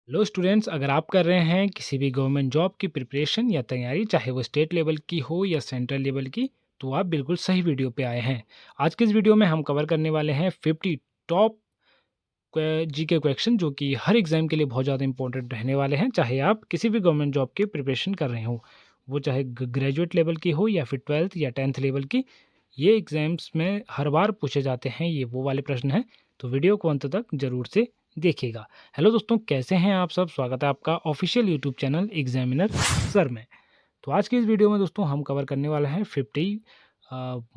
Hello students, अगर आप कर रहे हैं किसी भी गवर्नमेंट जॉब की प्रिपरेशन या तैयारी, चाहे वो स्टेट लेवल की हो या सेंट्रल लेवल की, तो आप बिल्कुल सही वीडियो पे आए हैं। आज के इस वीडियो में हम कवर करने वाले हैं 50 टॉप जीके क्वेश्चन जो कि हर एग्जाम के लिए बहुत ज़्यादा इंपॉर्टेंट रहने वाले हैं, चाहे आप किसी भी गवर्नमेंट जॉब की प्रिपरेशन कर रहे हो, वो चाहे ग्रेजुएट लेवल की हो या फिर 12th या 10th लेवल की। ये एग्जाम्स में हर बार पूछे जाते हैं, ये वो वाले प्रश्न हैं, तो वीडियो को अंत तक ज़रूर से देखिएगा। हेलो दोस्तों, कैसे हैं आप सब? स्वागत है आपका official YouTube channel examiner sir में। तो आज की इस वीडियो में दोस्तों हम कवर करने वाले हैं 50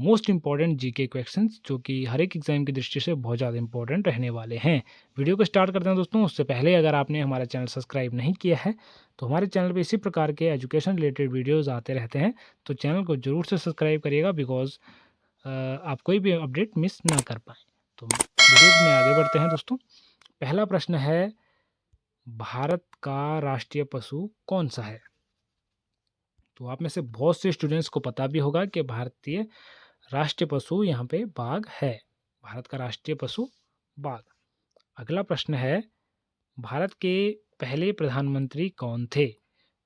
मोस्ट इंपॉर्टेंट जीके क्वेश्चंस जो कि हर एक एग्जाम की दृष्टि से बहुत ज़्यादा इंपॉर्टेंट रहने वाले हैं। वीडियो को स्टार्ट करते हैं दोस्तों। उससे पहले अगर आपने हमारा चैनल सब्सक्राइब नहीं किया है तो हमारे चैनल पे इसी प्रकार के एजुकेशन रिलेटेड वीडियोज़ आते रहते हैं, तो चैनल को ज़रूर से सब्सक्राइब करिएगा, बिकॉज आप कोई भी अपडेट मिस ना कर पाएँ। तो वीडियो में आगे बढ़ते हैं दोस्तों। पहला प्रश्न है, भारत का राष्ट्रीय पशु कौन सा है? तो आप में से बहुत से स्टूडेंट्स को पता भी होगा कि भारतीय राष्ट्रीय पशु यहाँ पे बाघ है। भारत का राष्ट्रीय पशु बाघ। अगला प्रश्न है, भारत के पहले प्रधानमंत्री कौन थे?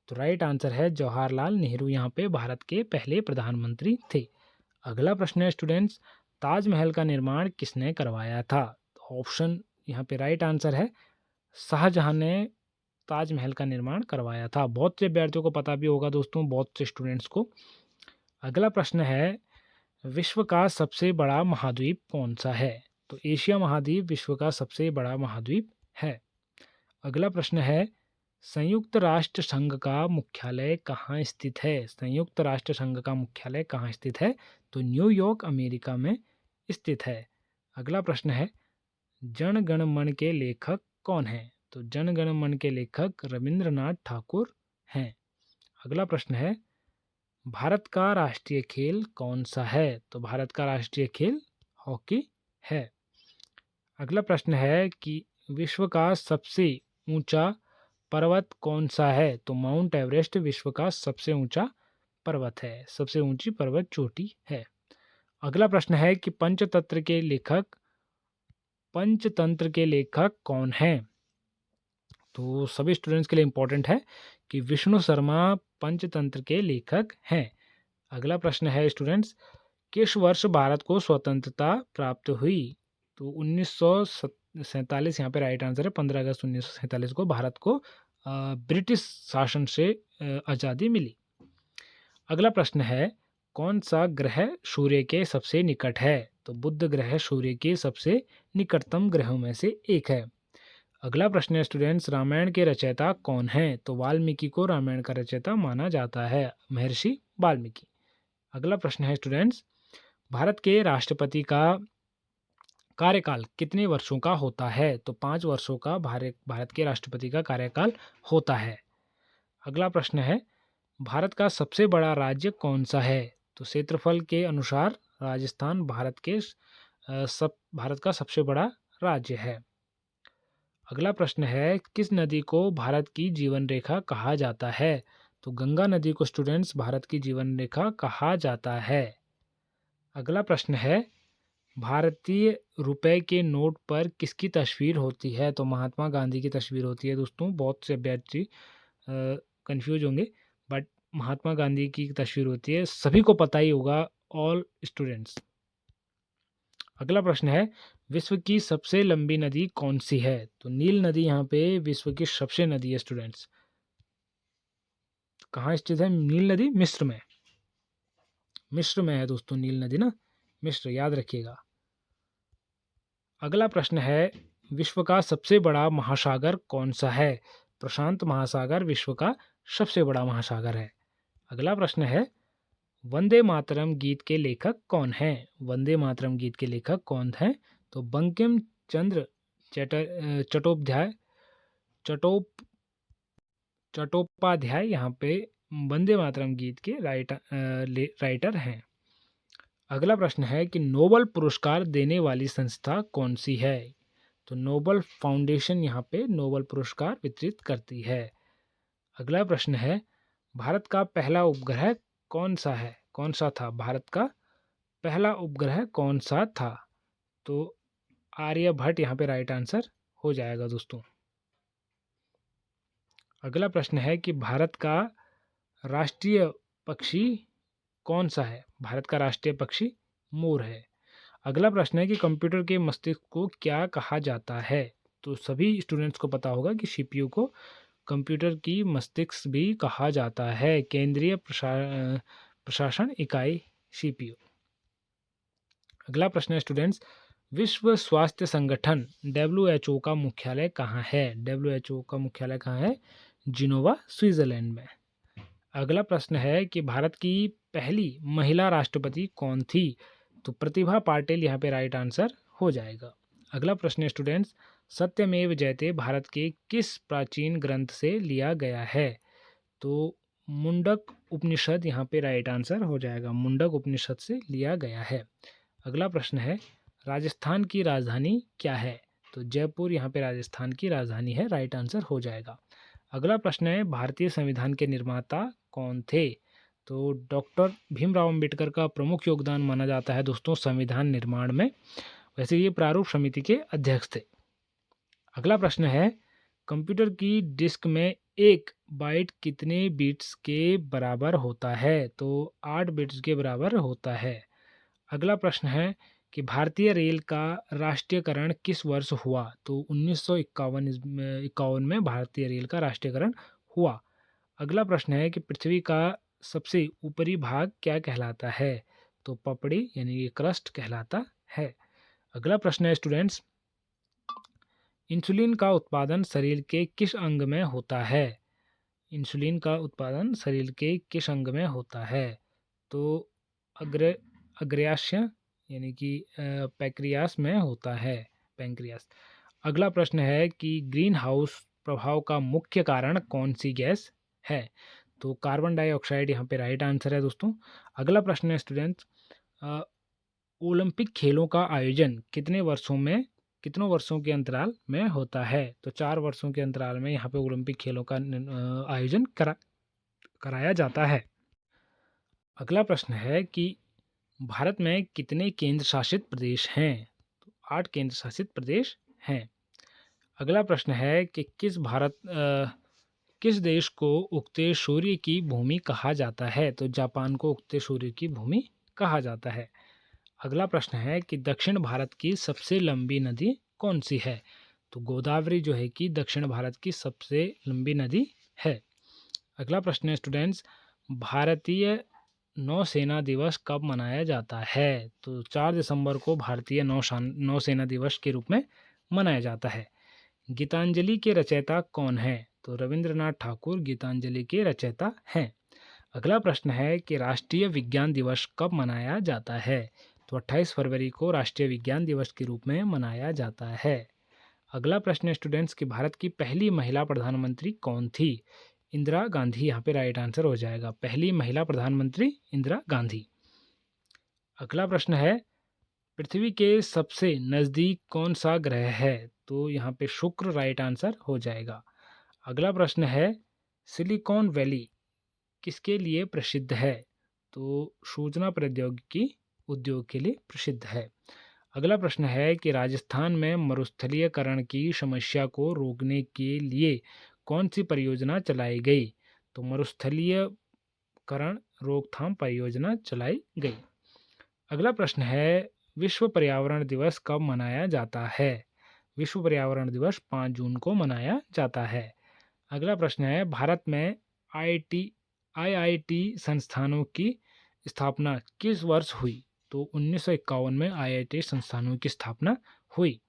तो राइट आंसर है जवाहरलाल नेहरू यहाँ पे भारत के पहले प्रधानमंत्री थे। अगला प्रश्न है स्टूडेंट्स, ताजमहल का निर्माण किसने करवाया था? तो ऑप्शन यहाँ पे राइट आंसर है शाहजहां ने ताजमहल का निर्माण करवाया था। बहुत से विद्यार्थियों को पता भी होगा दोस्तों, बहुत से स्टूडेंट्स को। अगला प्रश्न है, विश्व का सबसे बड़ा महाद्वीप कौन सा है? तो एशिया महाद्वीप विश्व का सबसे बड़ा महाद्वीप है। अगला प्रश्न है, संयुक्त राष्ट्र संघ का मुख्यालय कहाँ स्थित है? संयुक्त राष्ट्र संघ का मुख्यालय कहाँ स्थित है? तो न्यूयॉर्क अमेरिका में स्थित है। अगला प्रश्न है, जन गण मन के लेखक कौन हैं? तो जन गण मन के लेखक रविंद्रनाथ ठाकुर हैं। अगला प्रश्न है, भारत का राष्ट्रीय खेल कौन सा है? तो भारत का राष्ट्रीय खेल हॉकी है। अगला प्रश्न है कि विश्व का सबसे ऊंचा पर्वत कौन सा है? तो माउंट एवरेस्ट विश्व का सबसे ऊंचा पर्वत है, सबसे ऊंची पर्वत चोटी है। अगला प्रश्न है कि पंचतंत्र के लेखक कौन हैं? तो सभी स्टूडेंट्स के लिए इंपॉर्टेंट है कि विष्णु शर्मा पंचतंत्र के लेखक हैं। अगला प्रश्न है स्टूडेंट्स, किस वर्ष भारत को स्वतंत्रता प्राप्त हुई? तो 1947 यहाँ पे राइट आंसर है। 15 अगस्त 1947 को भारत को ब्रिटिश शासन से आज़ादी मिली। अगला प्रश्न है, कौन सा ग्रह सूर्य के सबसे निकट है? तो बुध ग्रह सूर्य के सबसे निकटतम ग्रहों में से एक है। अगला प्रश्न है स्टूडेंट्स, रामायण के रचयिता कौन हैं? तो वाल्मीकि को रामायण का रचयिता माना जाता है, महर्षि वाल्मीकि। अगला प्रश्न है स्टूडेंट्स, भारत के राष्ट्रपति का कार्यकाल कितने वर्षों का होता है? तो 5 वर्षों का भारत के राष्ट्रपति का कार्यकाल होता है। अगला प्रश्न है, भारत का सबसे बड़ा राज्य कौन सा है? तो क्षेत्रफल के अनुसार राजस्थान भारत का सबसे बड़ा राज्य है। अगला प्रश्न है, किस नदी को भारत की जीवन रेखा कहा जाता है? तो गंगा नदी को स्टूडेंट्स भारत की जीवन रेखा कहा जाता है। अगला प्रश्न है, भारतीय रुपए के नोट पर किसकी तस्वीर होती है? तो महात्मा गांधी की तस्वीर होती है दोस्तों। बहुत से अभ्यर्थी कंफ्यूज होंगे, बट महात्मा गांधी की तस्वीर होती है, सभी को पता ही होगा, ऑल स्टूडेंट्स। अगला प्रश्न है, विश्व की सबसे लंबी नदी कौन सी है? तो नील नदी यहाँ पे विश्व की सबसे नदी है स्टूडेंट्स। कहाँ स्थित है नील नदी? मिस्र में। मिस्र में है दोस्तों नील नदी ना, मिस्र, याद रखिएगा। अगला प्रश्न है, विश्व का सबसे बड़ा महासागर कौन सा है? प्रशांत महासागर विश्व का सबसे बड़ा महासागर है। अगला प्रश्न है, वंदे मातरम गीत के लेखक कौन हैं? वंदे मातरम गीत के लेखक कौन हैं? तो बंकिम चंद्र चट्टोपाध्याय चट्टोप चट्टोपाध्याय यहाँ पे वंदे मातरम गीत के राइटर हैं। अगला प्रश्न है कि नोबल पुरस्कार देने वाली संस्था कौन सी है? तो नोबल फाउंडेशन यहाँ पे नोबल पुरस्कार वितरित करती है। अगला प्रश्न है, भारत का पहला उपग्रह कौन सा था? भारत का पहला उपग्रह कौन सा था? तो आर्यभट्ट यहाँ पे राइट आंसर हो जाएगा दोस्तों। अगला प्रश्न है कि भारत का राष्ट्रीय पक्षी कौन सा है? भारत का राष्ट्रीय पक्षी मोर है। अगला प्रश्न है कि कंप्यूटर के मस्तिष्क को क्या कहा जाता है? तो सभी स्टूडेंट्स को पता होगा कि सीपीयू को कंप्यूटर की मस्तिष्क भी कहा जाता है। केंद्रीय प्रशासन इकाई सीपीयू। अगला प्रश्न है स्टूडेंट्स, विश्व स्वास्थ्य संगठन WHO का मुख्यालय कहाँ है? WHO का मुख्यालय कहाँ है? जिनोवा, स्विट्जरलैंड में। अगला प्रश्न है कि भारत की पहली महिला राष्ट्रपति कौन थी? तो प्रतिभा पाटिल यहाँ पे राइट आंसर हो जाएगा। अगला प्रश्न है स्टूडेंट्स, सत्यमेव जयते भारत के किस प्राचीन ग्रंथ से लिया गया है? तो मुंडक उपनिषद यहाँ पे राइट आंसर हो जाएगा। मुंडक उपनिषद से लिया गया है। अगला प्रश्न है, राजस्थान की राजधानी क्या है? तो जयपुर यहाँ पे राजस्थान की राजधानी है, राइट आंसर हो जाएगा। अगला प्रश्न है, भारतीय संविधान के निर्माता कौन थे? तो डॉक्टर भीमराव अंबेडकर का प्रमुख योगदान माना जाता है दोस्तों संविधान निर्माण में। वैसे ये प्रारूप समिति के अध्यक्ष थे। अगला प्रश्न है, कंप्यूटर की डिस्क में एक बाइट कितने बिट्स के बराबर होता है? तो 8 बिट्स के बराबर होता है। अगला प्रश्न है कि भारतीय रेल का राष्ट्रीयकरण किस वर्ष हुआ? तो 1951 में भारतीय रेल का राष्ट्रीयकरण हुआ। अगला प्रश्न है कि पृथ्वी का सबसे ऊपरी भाग क्या कहलाता है? तो पपड़ी यानी कि क्रस्ट कहलाता है। अगला प्रश्न है स्टूडेंट्स, इंसुलिन का उत्पादन शरीर के किस अंग में होता है? इंसुलिन का उत्पादन शरीर के किस अंग में होता है? तो अग्राशय यानी कि पैंक्रियास में होता है, पैंक्रियास। अगला प्रश्न है कि ग्रीन हाउस प्रभाव का मुख्य कारण कौन सी गैस है? तो कार्बन डाइऑक्साइड यहाँ पे राइट आंसर है दोस्तों। अगला प्रश्न है स्टूडेंट्स, ओलंपिक खेलों का आयोजन कितनों वर्षों के अंतराल में होता है? तो 4 वर्षों के अंतराल में यहाँ पे ओलंपिक खेलों का आयोजन कराया जाता है। अगला प्रश्न है कि भारत में कितने केंद्र शासित प्रदेश हैं? तो 8 केंद्र शासित प्रदेश हैं। अगला प्रश्न है कि किस देश को उगते सूर्य की भूमि कहा जाता है? तो जापान को उगते सूर्य की भूमि कहा जाता है। अगला प्रश्न है कि दक्षिण भारत की सबसे लंबी नदी कौन सी है? तो गोदावरी जो है कि दक्षिण भारत की सबसे लंबी नदी है। अगला प्रश्न है स्टूडेंट्स, भारतीय नौसेना दिवस कब मनाया जाता है? तो 4 दिसंबर को भारतीय नौसेना दिवस के रूप में मनाया जाता है। गीतांजलि के रचयिता कौन है? तो रविंद्रनाथ ठाकुर गीतांजलि के रचयिता हैं। अगला प्रश्न है कि राष्ट्रीय विज्ञान दिवस कब मनाया जाता है? तो 28 फरवरी को राष्ट्रीय विज्ञान दिवस के रूप में मनाया जाता है। अगला प्रश्न है स्टूडेंट्स कि भारत की पहली महिला प्रधानमंत्री कौन थी? इंदिरा गांधी यहाँ पे राइट आंसर हो जाएगा। पहली महिला प्रधानमंत्री इंदिरा गांधी। अगला प्रश्न है, पृथ्वी के सबसे नज़दीक कौन सा ग्रह है? तो यहाँ पे शुक्र राइट आंसर हो जाएगा। अगला प्रश्न है, सिलिकॉन वैली किसके लिए प्रसिद्ध है? तो सूचना प्रौद्योगिकी उद्योग के लिए प्रसिद्ध है। अगला प्रश्न है कि राजस्थान में मरुस्थलीकरण की समस्या को रोकने के लिए कौन सी परियोजना चलाई गई? तो मरुस्थलीकरण रोकथाम परियोजना चलाई गई। अगला प्रश्न है, विश्व पर्यावरण दिवस कब मनाया जाता है? विश्व पर्यावरण दिवस 5 जून को मनाया जाता है। अगला प्रश्न है, भारत में IIT संस्थानों की स्थापना किस वर्ष हुई? तो 1951 में IIT संस्थानों की स्थापना हुई।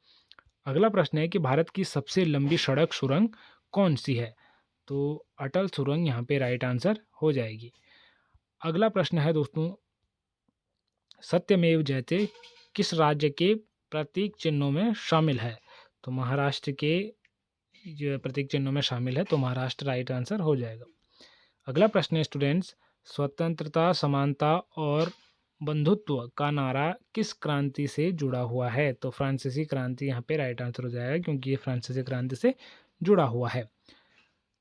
अगला प्रश्न है कि भारत की सबसे लंबी सड़क सुरंग कौन सी है? तो अटल सुरंग यहाँ पे राइट आंसर हो जाएगी। अगला प्रश्न है दोस्तों, सत्यमेव जयते किस राज्य के प्रतीक चिन्हों में शामिल है? तो महाराष्ट्र के जो प्रतीक चिन्हों में शामिल है, तो महाराष्ट्र राइट आंसर हो जाएगा। अगला प्रश्न है स्टूडेंट्स, स्वतंत्रता, समानता और बंधुत्व का नारा किस क्रांति से जुड़ा हुआ है? तो फ्रांसीसी क्रांति यहाँ पे राइट आंसर हो जाएगा, क्योंकि ये फ्रांसीसी क्रांति से जुड़ा हुआ है।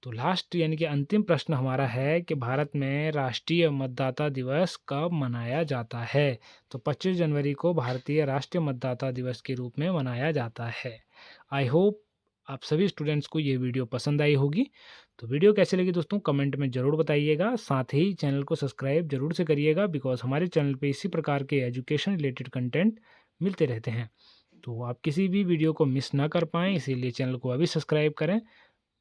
तो लास्ट यानी कि अंतिम प्रश्न हमारा है कि भारत में राष्ट्रीय मतदाता दिवस कब मनाया जाता है? तो 25 जनवरी को भारतीय राष्ट्रीय मतदाता दिवस के रूप में मनाया जाता है। आई होप आप सभी स्टूडेंट्स को ये वीडियो पसंद आई होगी। तो वीडियो कैसे लगी दोस्तों कमेंट में ज़रूर बताइएगा। साथ ही चैनल को सब्सक्राइब ज़रूर से करिएगा, बिकॉज़ हमारे चैनल पे इसी प्रकार के एजुकेशन रिलेटेड कंटेंट मिलते रहते हैं। तो आप किसी भी वीडियो को मिस ना कर पाएँ, इसीलिए चैनल को अभी सब्सक्राइब करें।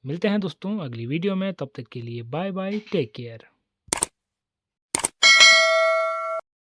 मिलते हैं दोस्तों अगली वीडियो में, तब तक के लिए बाय बाय, टेक केयर।